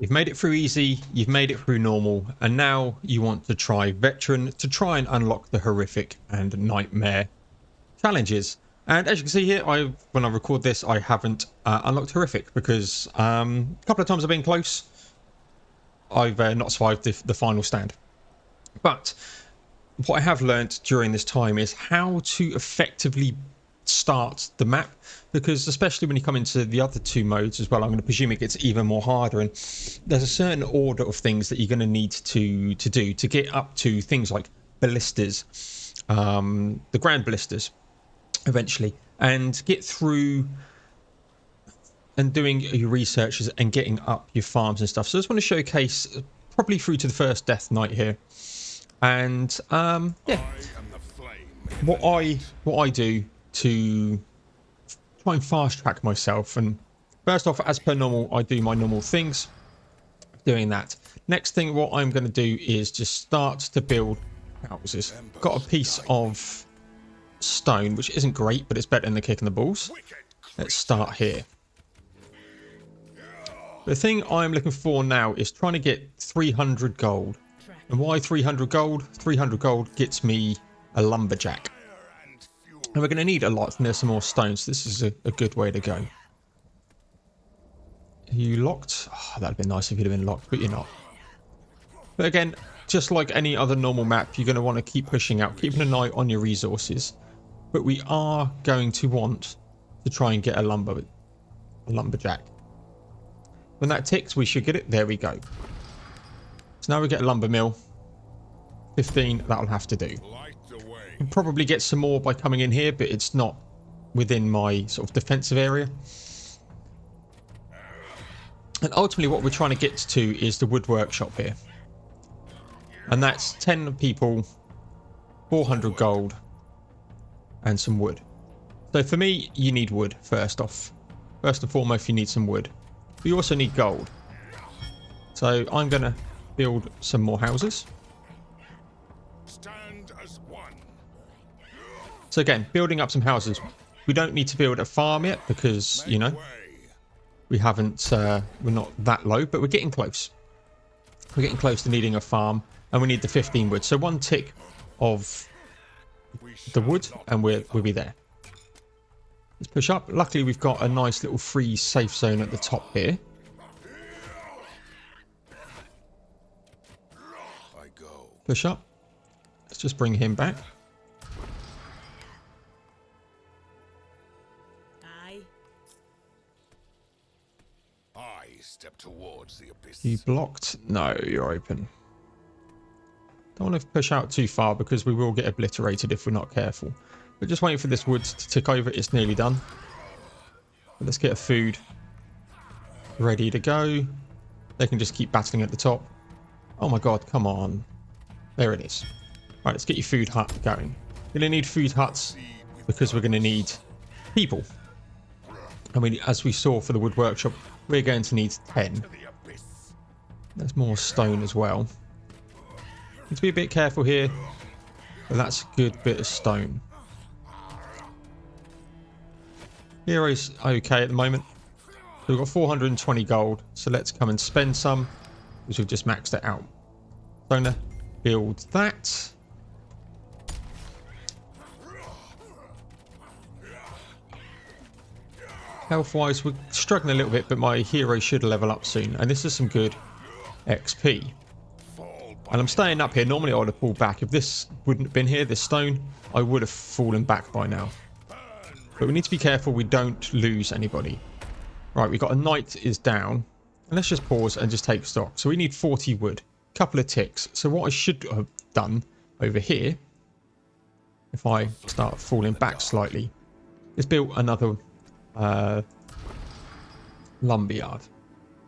You've made it through easy, you've made it through normal, and now you want to try veteran to try and unlock the horrific and nightmare challenges. And as you can see here, when I record this, I haven't unlocked horrific because a couple of times I've been close. I've not survived the final stand. But what I have learnt during this time is how to effectively start the map, because especially when you come into the other two modes as well, I'm going to presume it gets even more harder, and there's a certain order of things that you're going to need to do to get up to things like ballistas, the grand ballistas eventually, and get through and doing your researches and getting up your farms and stuff. So I just want to showcase probably through to the first death knight here, and yeah, what I do to try and fast track myself. And first off, as per normal, I do my normal things doing that. Next thing, what I'm going to do is just start to build houses. Got a piece of stone, which isn't great, but it's better than the kick in the balls. Let's start here. The thing I'm looking for now is trying to get 300 gold. And why 300 gold? 300 gold gets me a lumberjack. And we're going to need a lot, and there's some more stones. This is a good way to go. Are you locked? Oh, that'd been nice if you'd have been locked, but you're not. But again, just like any other normal map, you're going to want to keep pushing out, keeping an eye on your resources. But we are going to want to try and get a lumberjack. When that ticks, we should get it. There we go. So now we get a lumber mill. 15, that'll have to do. We'll probably get some more by coming in here, but it's not within my sort of defensive area. And ultimately what we're trying to get to is the wood workshop here. And that's 10 people, 400 gold, and some wood. So for me, you need wood first off. First and foremost, you need some wood. But you also need gold. So I'm going to build some more houses. So again, building up some houses. We don't need to build a farm yet because, you know, we haven't, we're not that low, but we're getting close. We're getting close to needing a farm, and we need the 15 wood. So one tick of the wood and we'll be there. Let's push up. Luckily, we've got a nice little free safe zone at the top here. Push up. Let's just bring him back. Step towards the abyss. You blocked? No, you're open. Don't want to push out too far because we will get obliterated if we're not careful. We're just waiting for this wood to tick over. It's nearly done. But let's get a food ready to go. They can just keep battling at the top. Oh my god, come on. There it is. Right, let's get your food hut going. We're going to need food huts because we're going to need people. I mean, as we saw for the wood workshop, we're going to need 10. There's more stone as well. Need to be a bit careful here, but that's a good bit of stone. Hero's okay at the moment. So we've got 420 gold, so let's come and spend some, because we've just maxed it out. So I'm going to build that. Health-wise, we're struggling a little bit, but my hero should level up soon. And this is some good XP. And I'm staying up here. Normally I would have pulled back. If this wouldn't have been here, this stone, I would have fallen back by now. But we need to be careful we don't lose anybody. Right, we've got a knight is down. And let's just pause and just take stock. So we need 40 wood. Couple of ticks. So what I should have done over here, if I start falling back slightly, is build another lumberyard.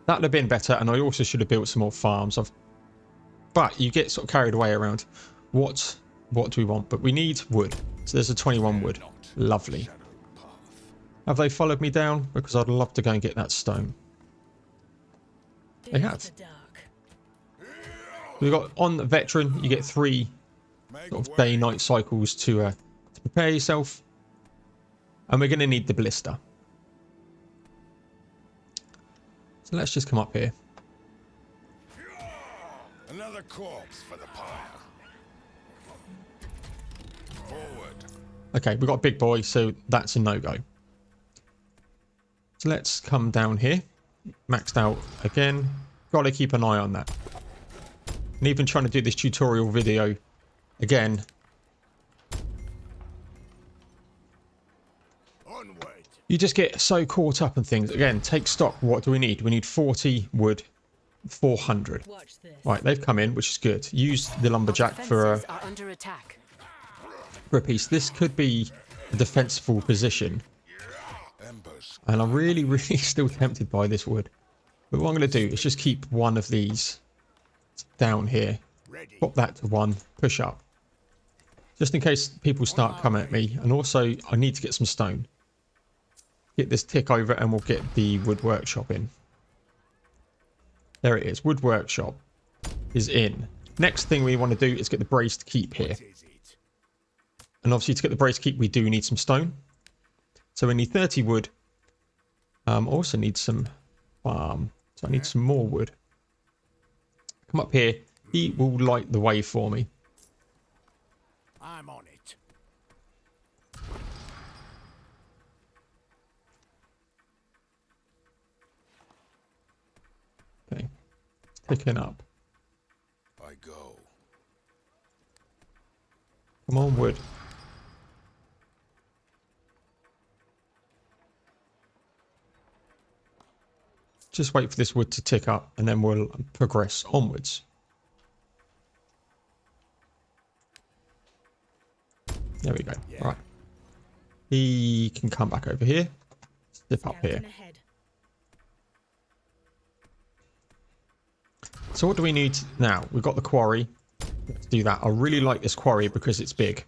That would have been better, and I also should have built some more farms. But you get sort of carried away around what do we want, but we need wood. So there's a 21 wood. Lovely. Have they followed me down? Because I'd love to go and get that stone. They have. We've got on the veteran, you get 3 sort of day-night cycles to prepare yourself, and we're going to need the ballista. So let's just come up here. Another corpse for the pyre. Forward. Okay, we've got a big boy, so that's a no-go. So let's come down here. Maxed out again. Gotta keep an eye on that. And even trying to do this tutorial video again. Onward. You just get so caught up in things. Again, take stock. What do we need? We need 40 wood, 400. Watch this. Right, they've come in, which is good. Use the lumberjack for Defenses are under attack. a piece. This could be a defensible position. Embers. And I'm really, really still tempted by this wood. But what I'm going to do is just keep one of these down here. Ready. Pop that to 1. Push up. Just in case people start coming at me. And also, I need to get some stone. Get this tick over and we'll get the wood workshop in. There it is. Wood workshop is in. Next thing we want to do is get the braced keep here. What is it? And obviously to get the braced keep we do need some stone. So we need 30 wood. Also need some so I need some more wood. Come up here. He will light the way for me. I'm on it. Okay. Picking up. I go. Come on, wood. Just wait for this wood to tick up and then we'll progress onwards. There we go. Yeah. All right. He can come back over here. Step up here. Scouting ahead. So what do we need now? We've got the quarry. Let's do that. I really like this quarry because it's big.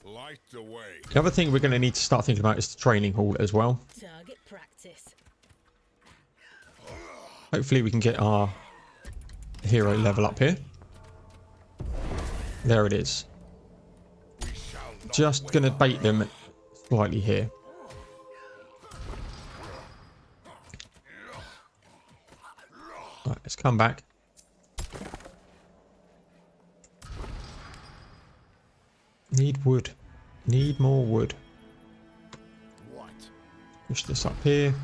Light the way. The other thing we're going to need to start thinking about is the training hall as well. Target practice. Hopefully we can get our hero level up here. There it is. We shall not Just going to bait them slightly here. Right, let's come back. Need wood. Need more wood. what? Push this up here.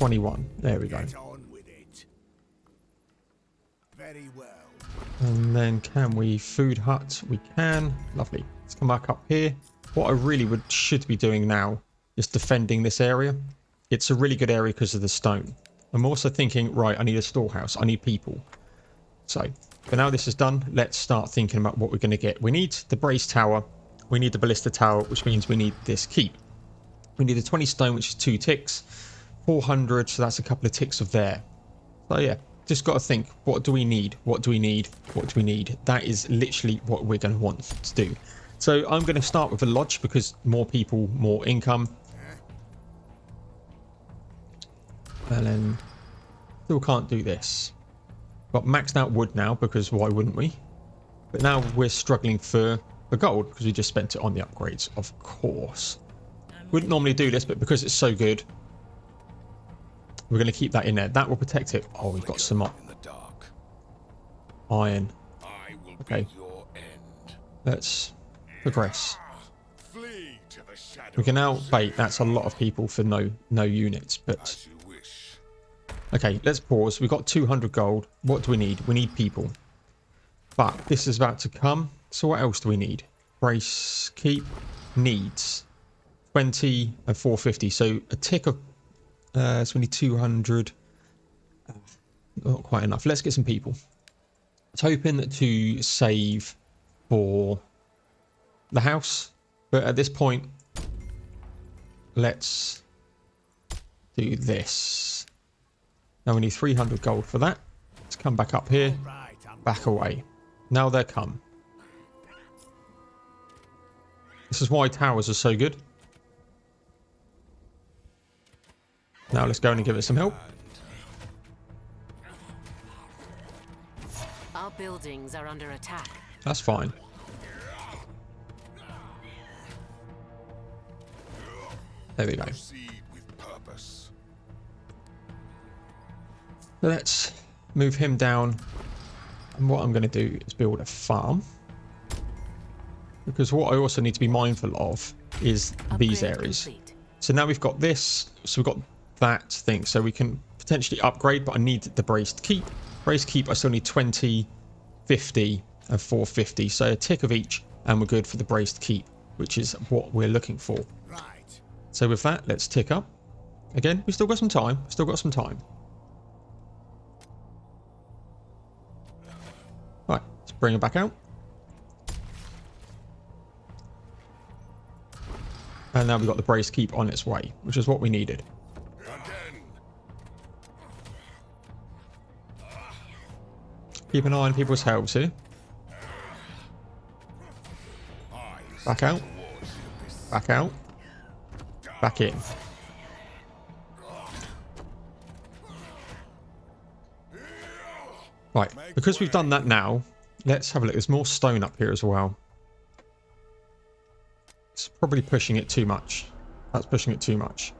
21. There we go. Get on with it. Very well. And then can we food hut? We can. Lovely. Let's come back up here. What I really should be doing now is defending this area. It's a really good area because of the stone. I'm also thinking, right, I need a storehouse. I need people. So, but now this is done, let's start thinking about what we're going to get. We need the brace tower. We need the ballista tower, which means we need this keep. We need a 20 stone, which is 2 ticks. 400, so that's a couple of ticks of there. So yeah, just got to think, what do we need? What do we need? What do we need? That is literally what we're going to want to do. So I'm going to start with a lodge because more people, more income. And then still can't do this. Got maxed out wood now because why wouldn't we? But now we're struggling for the gold because we just spent it on the upgrades, of course. Wouldn't normally do this, but because it's so good, we're going to keep that in there. That will protect it. Oh, we've got some In the dark. iron. I will Okay. be your end. Let's progress. Flee to the shadows. We can now bait. That's a lot of people for no units. But As you wish. okay, let's pause. We've got 200 gold. What do we need? We need people. But this is about to come. So what else do we need? Brace keep needs 20 and 450. So a tick of so we need 200. Not quite enough. Let's get some people. I was hoping to save for the house, but at this point, let's do this. Now we need 300 gold for that. Let's come back up here, Right, I'm back away. Now they're come. This is why towers are so good. Now let's go in and give it some help. Our buildings are under attack. That's fine. There we go. proceed with purpose. Let's move him down. And what I'm going to do is build a farm. Because what I also need to be mindful of is these areas. Complete. So now we've got this. So we've got that thing. So we can potentially upgrade, but I need the braced keep. Braced keep, I still need 20, 50 and 450. So a tick of each and we're good for the braced keep, which is what we're looking for. Right. So with that, let's tick up. Again, we still got some time. Still got some time. Right, let's bring it back out. And now we've got the brace keep on its way, which is what we needed. Again. Keep an eye on people's health here. Back out. Back out. Back in. Right, because we've done that now, let's have a look. There's more stone up here as well. It's probably pushing it too much. That's pushing it too much.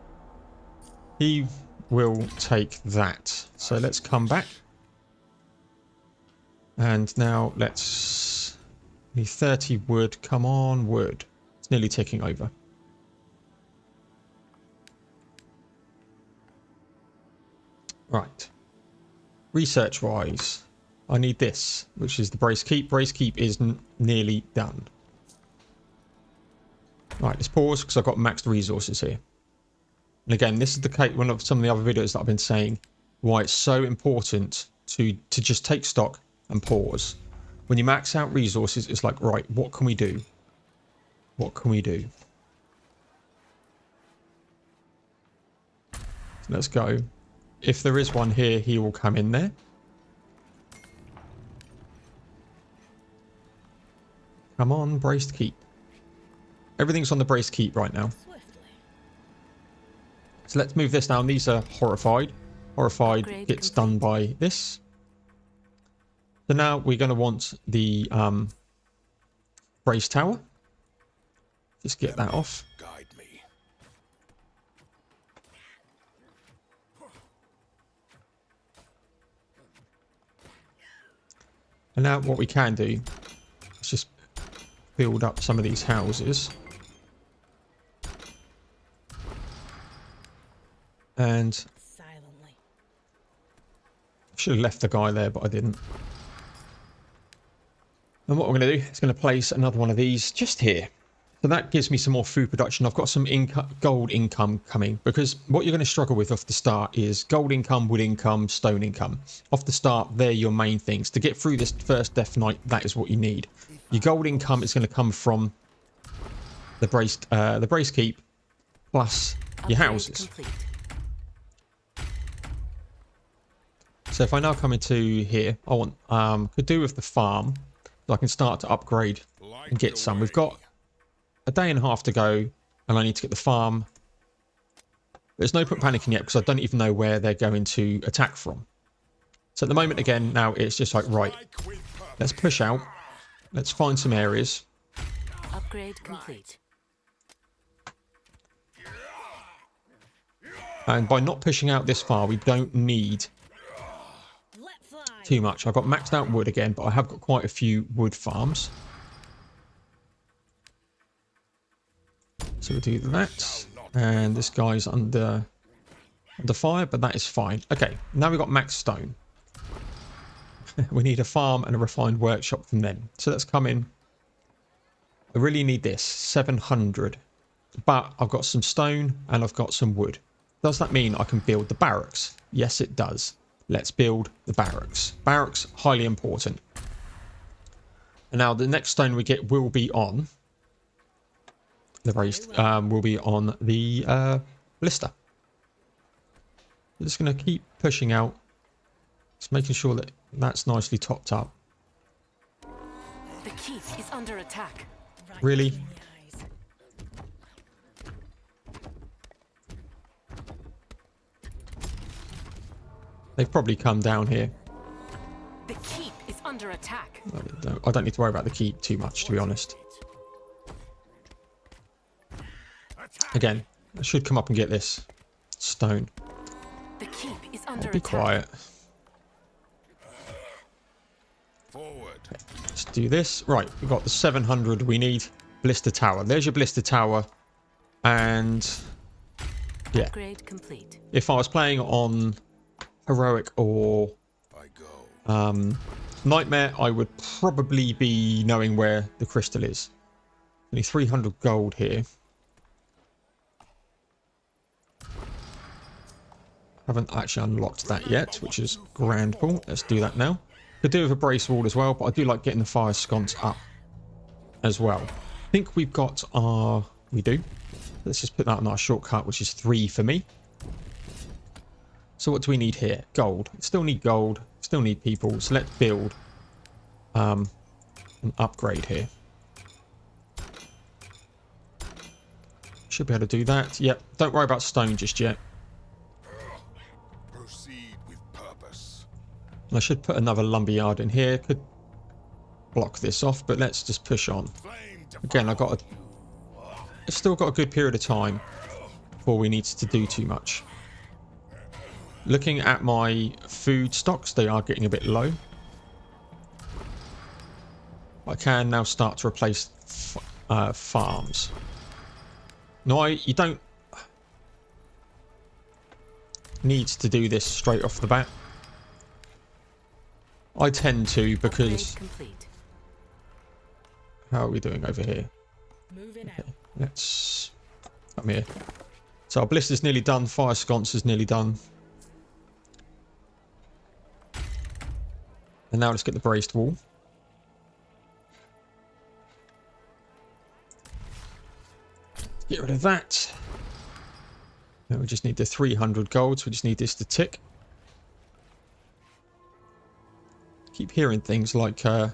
He will take that. So let's come back. And now let's... Need 30 wood. Come on, wood. It's nearly ticking over. Right. Research-wise, I need this, which is the brace keep. Brace keep is nearly done. Right, let's pause because I've got maxed resources here. And again, this is the case, one of some of the other videos that I've been saying why it's so important to just take stock and pause. When you max out resources, it's like, right, what can we do? What can we do? So let's go. If there is one here, he will come in there. Come on, braced keep. Everything's on the braced keep right now. So let's move this down. These are horrified. Horrified Upgrade gets complete. done by this. So now we're going to want the brace tower. Just get that off. Guide me. And now what we can do is just build up some of these houses. And Silently. I should have left the guy there, but I didn't. And what we're going to do is going to place another one of these just here. So that gives me some more food production. I've got some gold income coming, because what you're going to struggle with off the start is gold income, wood income, stone income. Off the start, they're your main things. To get through this first death night, that is what you need. Your gold income is going to come from the brace keep plus your Upgrade houses. complete. So if I now come into here, I want could do with the farm, so I can start to upgrade and get some. We've got a day and a half to go, and I need to get the farm. There's no point panicking yet because I don't even know where they're going to attack from. So at the moment, again, now it's just like, right, let's push out. Let's find some areas. Upgrade complete. And by not pushing out this far, we don't need Let fly. too much. I've got maxed out wood again, but I have got quite a few wood farms. So we'll do that. And this guy's under fire, but that is fine. Okay, now we've got max stone. We need a farm and a refined workshop from them. So let's come in. I really need this, 700. But I've got some stone and I've got some wood. Does that mean I can build the barracks? Yes, it does. Let's build the barracks. Barracks, highly important. And now the next stone we get will be on the raised, will be on the blister. We're just going to keep pushing out. Just making sure that that's nicely topped up. The keep is under attack. Really? In the eyes. They've probably come down here. The keep is under attack. I don't need to worry about the keep too much, to be honest. Again, I should come up and get this stone. The keep is under Be attack. quiet. Forward. Let's do this. Right, we've got the 700 we need. Blister Tower. There's your Blister Tower. And yeah, Upgrade complete. if I was playing on Heroic or I go. Nightmare, I would probably be knowing where the crystal is. Only 300 gold here. Haven't actually unlocked that yet, which is grand cool. Let's do that now. Could do with a brace wall as well, but I do like getting the fire sconce up as well. I think we've got our... We do. Let's just put that on our shortcut, which is 3 for me. So what do we need here? Gold. Still need gold. Still need people. So let's build an upgrade here. Should be able to do that. Yep. Don't worry about stone just yet. Proceed with purpose. I should put another lumberyard in here. Could block this off, but let's just push on. Flame to Again, I've still got a good period of time before we need to do too much. Looking at my food stocks, they are getting a bit low. I can now start to replace farms. No, you don't need to do this straight off the bat. I tend to because... How are we doing over here? Moving Okay, let's come here. So our blister's nearly done. Fire sconce is nearly done. And now let's get the braced wall. Get rid of that. Now we just need the 300 gold, so we just need this to tick. Keep hearing things like onward.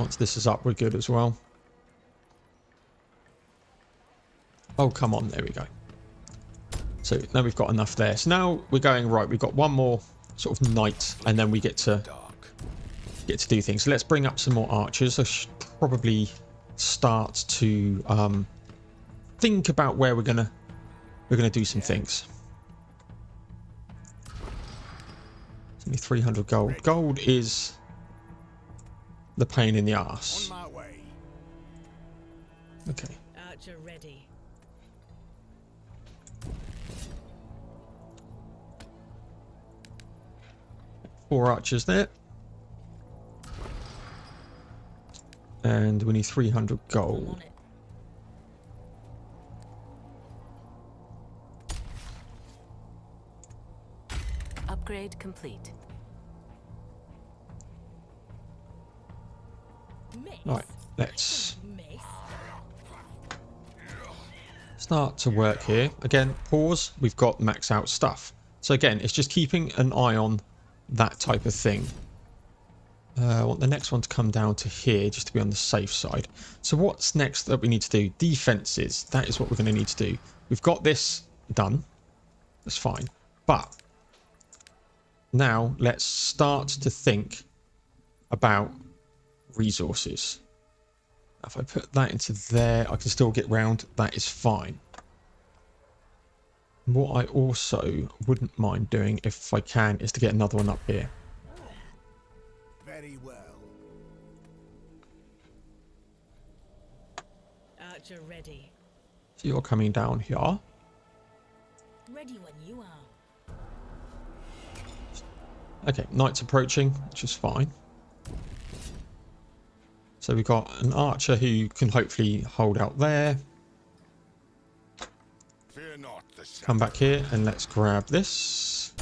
once this is up, we're good as well. Oh, come on. There we go. So now we've got enough there. So now we're going right. We've got one more sort of night, and then we get to do things. So let's bring up some more archers. I should probably start to think about where we're gonna do some things. It's only 300 gold. Gold is the pain in the arse. On my way. Okay. Archer ready. 4 archers there. And we need 300 gold. On it. Upgrade complete. Right, let's Miss. start to work here. Again, pause. We've got max out stuff. So again, it's just keeping an eye on that type of thing. I want the next one to come down to here just to be on the safe side. So what's next that we need to do? Defenses. That is what we're going to need to do. We've got this done. That's fine. But now let's start to think about resources. If I put that into there, I can still get round. That is fine. What I also wouldn't mind doing, if I can, is to get another one up here. Very well. Archer ready. So you're coming down here. Ready when you are. Okay, night's approaching, which is fine. So we've got an archer who can hopefully hold out there. Fear not the shadow. Come back here and let's grab this.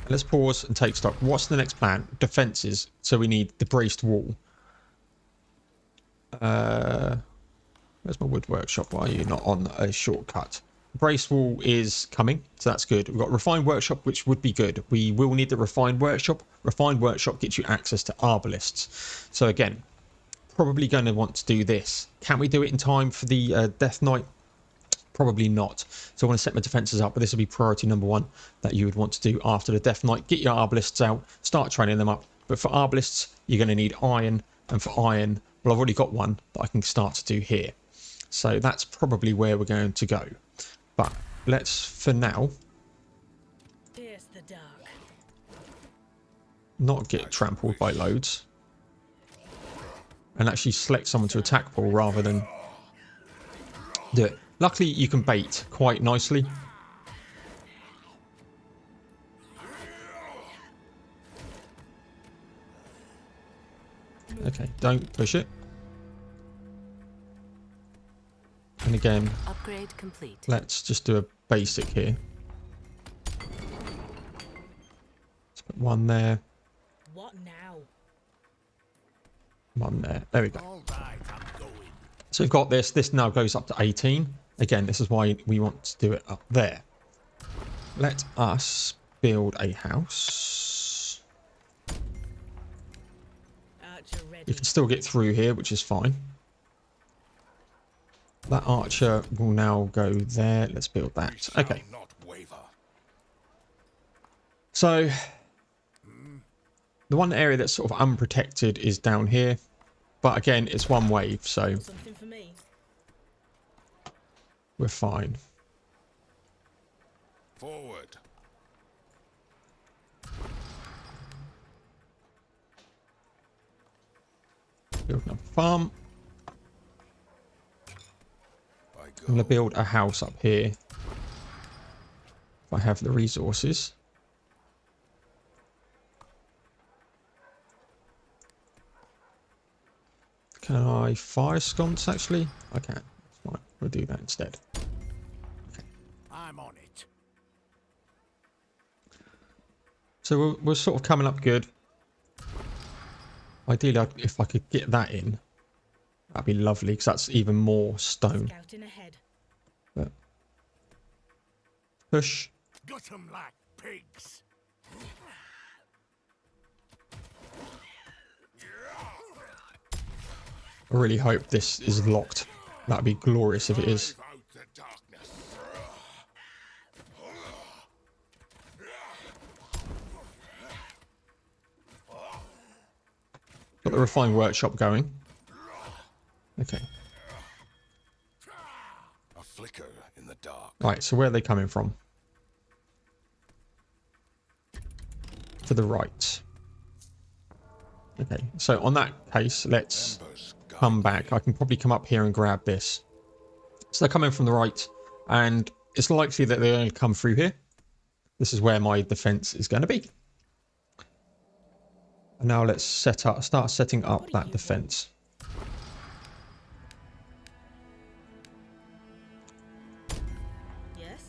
Let's pause and take stock. What's the next plan? Defenses. So we need the braced wall. Where's my wood workshop? Why are you not on a shortcut? Brace wall is coming, so that's good. We've got refined workshop, which would be good. We will need the refined workshop. Refined workshop gets you access to arbalists. So again, probably going to want to do this. Can we do it in time for the Death Knight? Probably not. So I want to set my defenses up, but this will be priority number 1 that you would want to do after the Death Knight. Get your arbalists out, start training them up. But for arbalists, you're going to need iron, and for iron, well, I've already got one that I can start to do here. So that's probably where we're going to go. But let's, for now, Pierce the dark. not get trampled by loads. And actually select someone to attack for rather than do it. Luckily, you can bait quite nicely. Okay, don't push it. And again, Upgrade complete. let's just do a basic here. Let's put one there, What now? one there. There we go. All right, I'm going. So we've got this. This now goes up to 18. Again, this is why we want to do it up there. Let us build a house. Archer You ready. can still get through here, which is fine. That archer will now go there. Let's build We that. shall Okay. not waver. So the one area that's sort of unprotected is down here. But again, it's one wave, so Something for me. we're fine. Forward. Building a farm. I I'm going to go. build a house up here. If I have the resources. Can I fire sconce actually? I can. That's fine. We'll do that instead. I'm on it. So we're sort of coming up good. Ideally, if I could get that in, that'd be lovely because that's even more stone. Scouting ahead. But push. Gut 'em like pigs. I really hope this is locked. That'd be glorious if it is. Drive out the darkness. Got the refined workshop going. Okay. A flicker in the dark. Right, so where are they coming from? To the right. Okay, so on that case, let's Embers guide come back. I can probably come up here and grab this. So they're coming from the right, and it's likely that they're going to come through here. This is where my defense is going to be. And now let's start setting up that defense. Yes.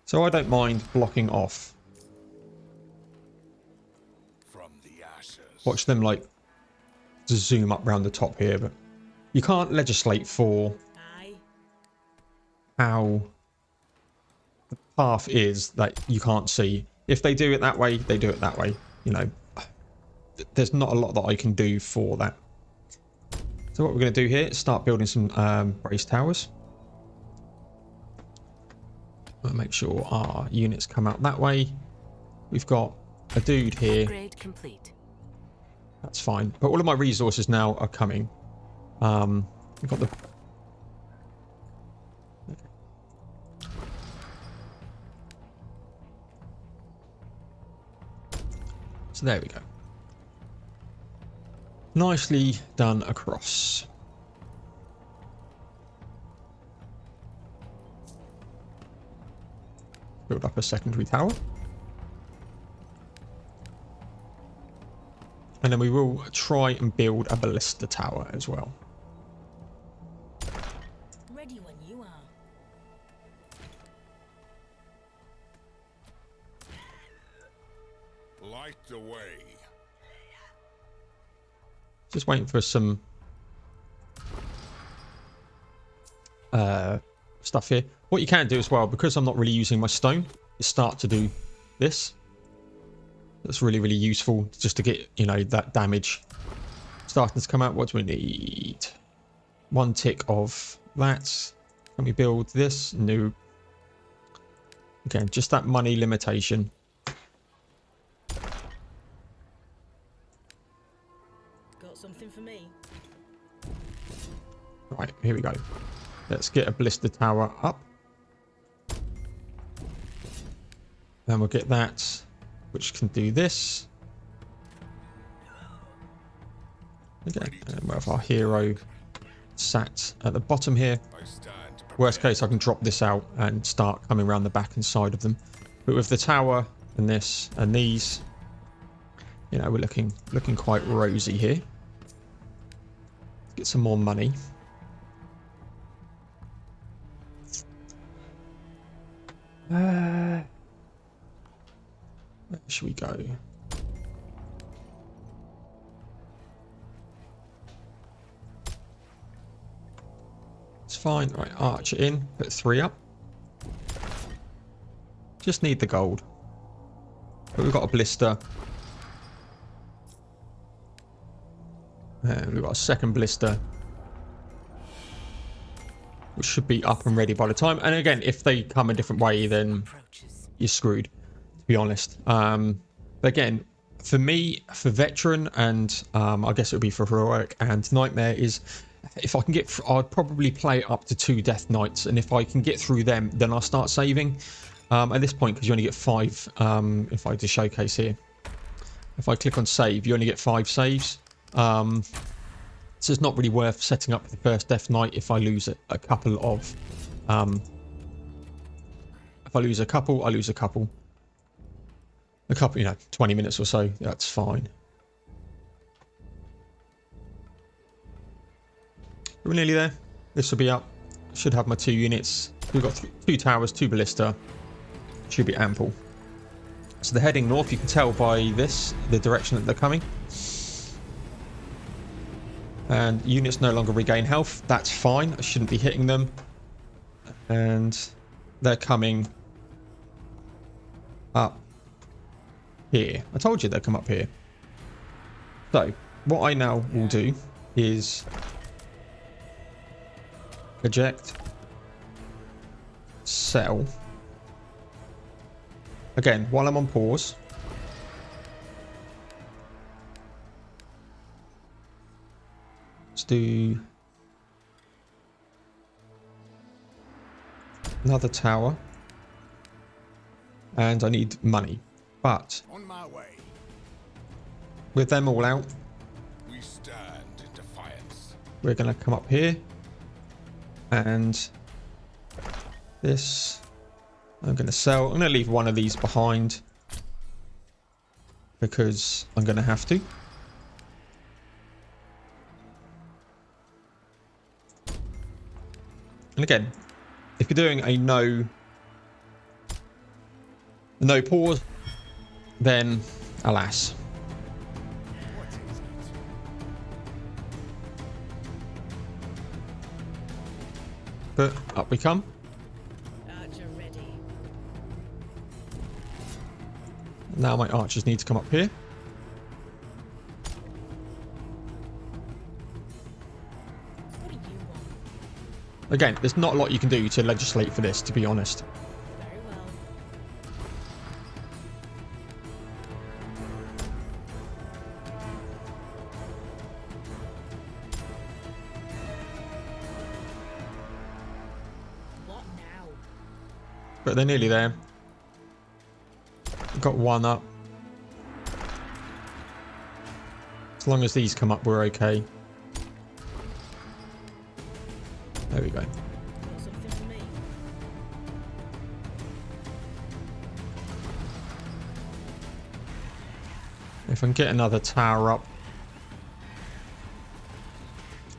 So I don't mind blocking off. from the ashes. Watch them like zoom up round the top here, but you can't legislate for Aye. how the path is that you can't see. If they do it that way, they do it that way. You know, there's not a lot that I can do for that. So what we're going to do here is start building some brace towers. We'll make sure our units come out that way. We've got a dude here. Upgrade complete. That's fine. But all of my resources now are coming. We've got the... So there we go. Nicely done across. Build up a secondary tower. And then we will try and build a ballista tower as well. Ready when you are. Light the way. Just waiting for some stuff here. What you can do as well, because I'm not really using my stone, is start to do this. That's really, really useful just to get, you know, that damage starting to come out. What do we need? One tick of that. Can we build this? No. Again, just that money limitation. Got something for me. Right, here we go. Let's get a ballista tower up. Then we'll get that, which can do this. Okay, and we'll have our hero sat at the bottom here. I stand prepared. Worst case, I can drop this out and start coming around the back and side of them. But with the tower and this and these, you know, we're looking quite rosy here. Let's get some more money. Where should we go? It's fine. Right, archer in. Put 3 up. Just need the gold. But we've got a blister. And we've got a second blister, which should be up and ready by the time. And again, if they come a different way, then you're screwed, to be honest. But again, for me, for veteran, and I guess it would be for heroic and nightmare, is if I can get, I'd probably play up to 2 death knights, and if I can get through them, then I'll start saving. At this point, because you only get 5. If I just showcase here, if I click on save, you only get 5 saves. So it's not really worth setting up the first death knight if I lose a couple of if I lose a couple, I lose a couple, you know, 20 minutes or so, that's fine. We're nearly there. This will be up. Should have my 2 units. We've got 2 towers, 2 ballista. Should be ample. So they're heading north. You can tell by this the direction that they're coming. And units no longer regain health. That's fine. I shouldn't be hitting them. And they're coming up here. I told you they'd come up here. So what I now will do is eject, sell. Again, while I'm on pause, let's do another tower, and I need money, but On my way. with them all out, We stand in defiance. we're going to come up here, and this I'm going to sell. I'm going to leave one of these behind because I'm going to have to. And again, if you're doing a no pause, then alas. But up we come. Archer ready. Now my archers need to come up here. What do you want? Again, there's not a lot you can do to legislate for this, to be honest. Very well. What now? But they're nearly there. Got one up. As long as these come up, we're okay. There we go. Got something for me? If I can get another tower up,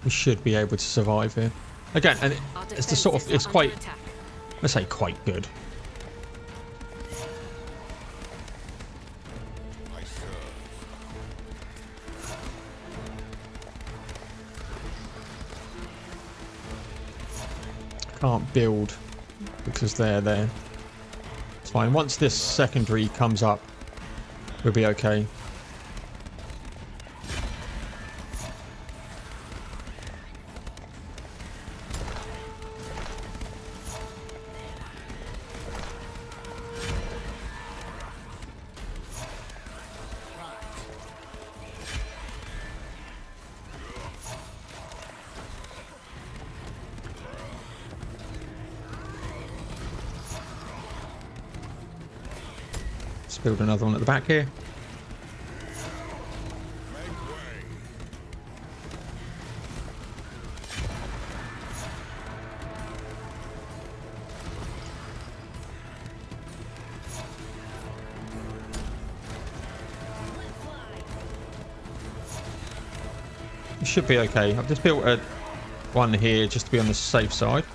we should be able to survive here. Again, and it's the sort of, it's quite, let's say quite good. I serve. Can't build because they're there. It's fine. Once this secondary comes up, we'll be okay. Build another one at the back here. Make way. It should be okay. I've just built a one here just to be on the safe side.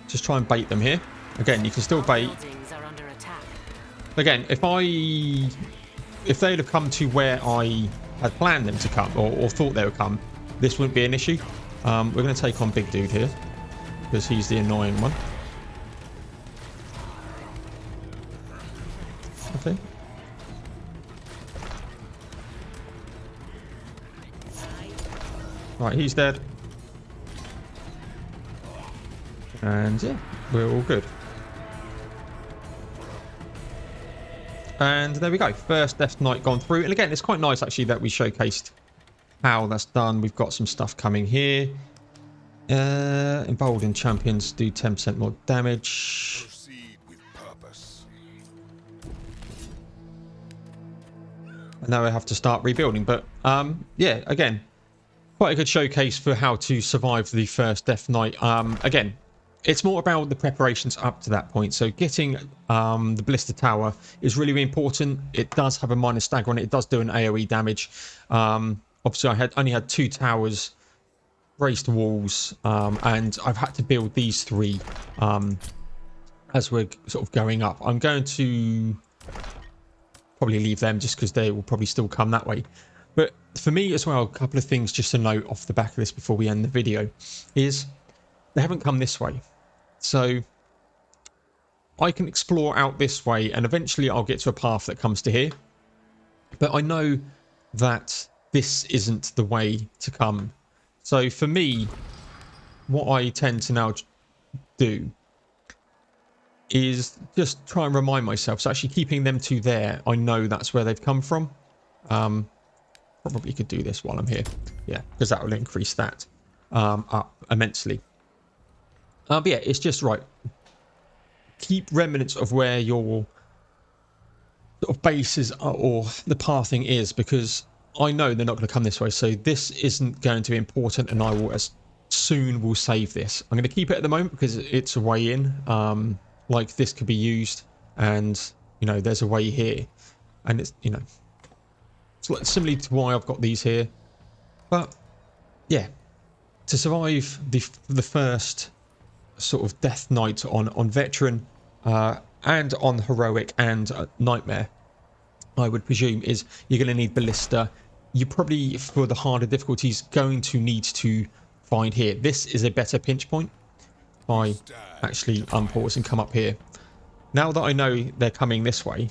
Just try and bait them here. Again, you can still bait. Buildings are under attack. Again, if they'd have come to where I had planned them to come, or thought they would come, this wouldn't be an issue. We're going to take on Big Dude here because he's the annoying one. Okay. Right, he's dead. And yeah, we're all good. And there we go. First Death Knight gone through. And again, it's quite nice actually that we showcased how that's done. We've got some stuff coming here. Emboldened champions do 10% more damage. Proceed with purpose. And now I have to start rebuilding. But yeah, again, quite a good showcase for how to survive the first Death Knight. Again, it's more about the preparations up to that point. So getting the Ballista Tower is really, really important. It does have a minor stagger on it. It does do an AoE damage. Obviously, I only had 2 towers, braced walls, and I've had to build these 3 as we're sort of going up. I'm going to probably leave them just because they will probably still come that way. But for me as well, a couple of things just to note off the back of this before we end the video is they haven't come this way. So I can explore out this way and eventually I'll get to a path that comes to here. But I know that this isn't the way to come. So for me, what I tend to now do is just try and remind myself. So actually keeping them to there, I know that's where they've come from. Probably could do this while I'm here. Yeah, because that will increase that up immensely. But yeah, it's just right. Keep remnants of where your sort of bases are, or the pathing is, because I know they're not going to come this way. So this isn't going to be important, and I will as soon will save this. I'm going to keep it at the moment because it's a way in. Like this could be used, and you know there's a way here, and it's it's similar to why I've got these here. But yeah, to survive the first sort of Death Knight on Veteran and on Heroic and Nightmare, I would presume, is you're going to need Ballista. You're probably, for the harder difficulties, going to need to find here. This is a better pinch point. I actually unpause and come up here. Now that I know they're coming this way,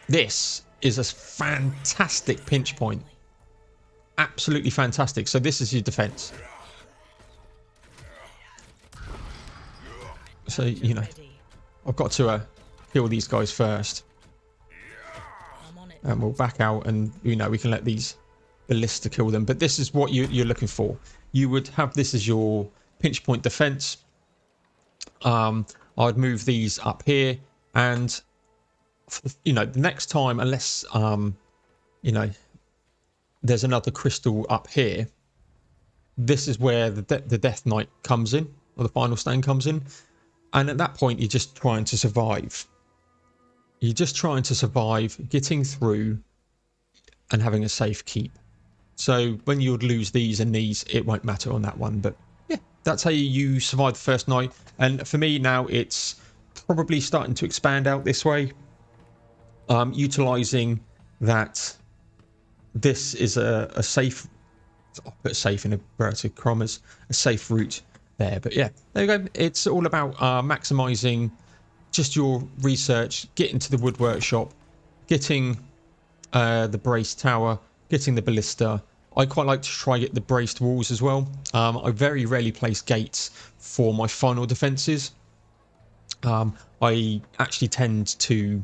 this is a fantastic pinch point. Absolutely fantastic. So this is your defense. So, you know, I've got to kill these guys first. I'm on it. And we'll back out and, you know, we can let these Ballista kill them. But this is what you're looking for. You would have this as your pinch point defense. I'd move these up here, and you know, the next time, unless you know, there's another crystal up here, this is where the Death Knight comes in, or the final stand comes in, and at that point you're just trying to survive. You're just trying to survive, getting through and having a safe keep. So when you would lose these and these, it won't matter on that one. But yeah, that's how you survive the first night. And for me now, it's probably starting to expand out this way. Utilizing that this is a safe, I'll put safe in inverted commas, a safe route there. But yeah, there you go. It's all about maximizing just your research, getting to the wood workshop, getting the braced tower, getting the ballista. I quite like to try get the braced walls as well. I very rarely place gates for my final defenses. I actually tend to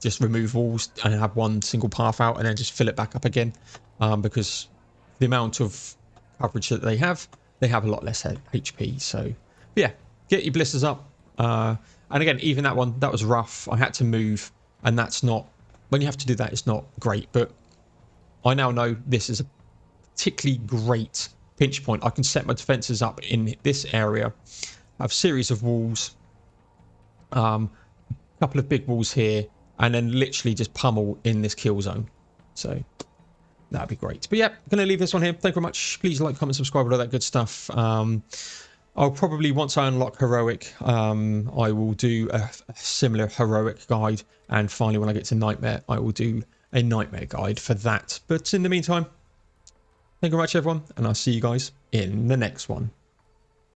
just remove walls and have one single path out and then just fill it back up again, because the amount of coverage that they have, they have a lot less HP. So yeah, get your blisters up. And again, even that one, that was rough. I had to move, and that's not, when you have to do that, it's not great. But I now know this is a particularly great pinch point. I can set my defenses up in this area. I have a series of walls, a couple of big walls here, and then literally just pummel in this kill zone. So that'd be great. But yeah, going to leave this one here. Thank you very much. Please like, comment, subscribe, all that good stuff. I'll probably, once I unlock heroic, I will do a similar heroic guide, and finally when I get to nightmare, I will do a nightmare guide for that. But in the meantime, thank you very much everyone, and I'll see you guys in the next one.